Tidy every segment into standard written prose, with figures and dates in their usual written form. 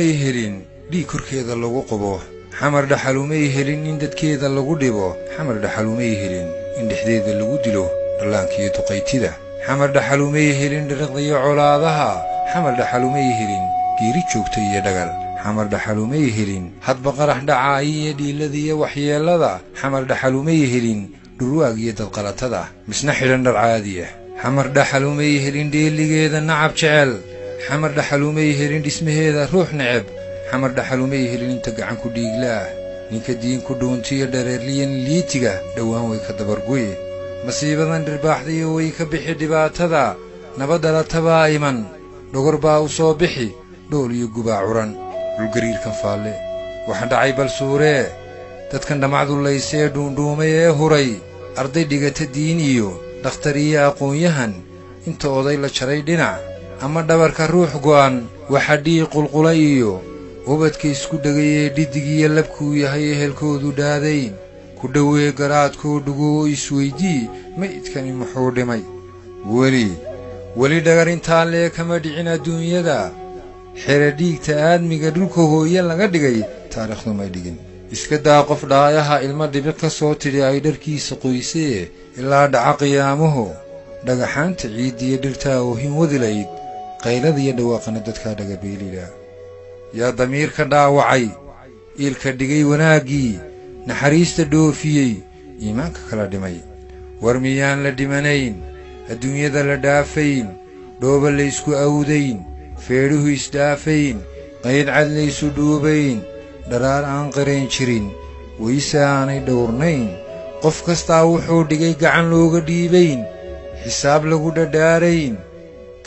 helin dhii korkeeda lagu qabo xamar dhaxalumay helin in dadkeeda lagu dhibo xamar dhaxalumay helin in dhexdeeda lagu dilo dhallaankiyo duqaytida xamar dhaxalumay helin dhirqdiyo colaadaha xamar dhaxalumay helin geeri joogta iyo dhagal xamar dhaxalumay helin hadba qarax dhacay iyo dhiiladiyo waxyeelada xamar dhaxalumay helin dhurwaag iyo dadqalatada misna xidhan dhar caadi ah xamar dhaxalumay helin dheeligeeda nacab jecel xamar dhaxalumay helin dhismaheeda ruux neceb xamar dhaxalumay helin inta gacan ku dhiiglaah ninka diin ku dhuuntiyo dhareerliyan liitiga dhowaan way ka dabarguy masiibadan dhirbaaxdiyo way ka bixi dhibaatada nabaddalataba iman dhogor baa u soo bixi dhool iyo gubaa curan dhulgariirkan faalle waxa dhacay bal suuree dadkan dhamacdu laysee dhuundhuumay ee huray arday dhigata diin iyo dhakhtar iyo aqoon-yahan inta oday la jaray dhinac ama dhabarka ruux go'an waxa dhii qulqulay iyo ubadka isku dhegayee dhiddigiyo labkuu yahay ehelkoodu dhaadayn ku dhowee garaadkoo dhugoo isweydii maydkani muxuu dhimay weli dhagar intaa lee kama dhicin adduunyada xere dhiigta aadmiga dhulka hooye laga dhigay taariikhdu may dhigin iska daa qof dhaayaha ilma dhibiq ka soo tidhi ay dharkiisa qoysee ilaa dhaca qiyaamuhu dhagaxaanta ciiddiyo dhirtaa oohin wadilayd qayladiyo dhawaaqana dadkaa dhagabeelila yaa damiirka dhaawacay iilka dhigay wanaaggii naxariista dhoofiyey iimaanka kala dhimay war miyaan la dhimanayn adduunyada la dhaafayn dhooba laysku awdayn feedhuhu isdhaafayn qayd cad laysu dhuubayn dharaar aan qarayn jirin wayse aanay dhowrnayn qof kastaa wuxuu dhigay gacan looga dhiibayn xisaab lagu dhadhaarayn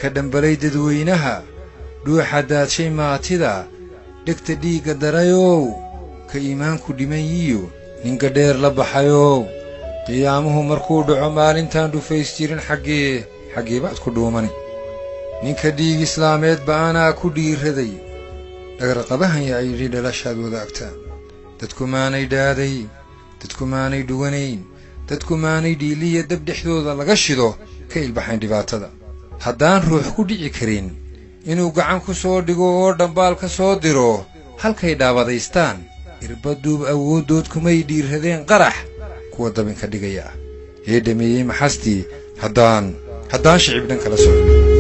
ka dhambalay dadweynaha dhuuxa daadshay maatida dhegta dhiigga darayow ka iimaanku dhiman yiyo ninka dheer la baxayow qiyaamuhu markuu dhaco maalintaan dhufays jirin xaggee baad ku dhuumani ninka dhiig islaameed ba'anaa ku dhiiraday dhagarqabahan yaa yidhi dhalashaad wadaagtaa dadku maanay dhaaday dadku maanay dhuganayn dadku maanay dhiiliya dab dhexdooda laga shido ka ilbaxayn dhibaatada haddaan ruux ku dhici karin inuu gacan ku soo dhigo oo dhambaal ka soo diro halkay dhaabadaystaan irbaduub awooddood kumay dhiirradeen qarax kuwa dabinka dhigaya ee dhameeyey maxastii haddaan shicib dhan kala socdo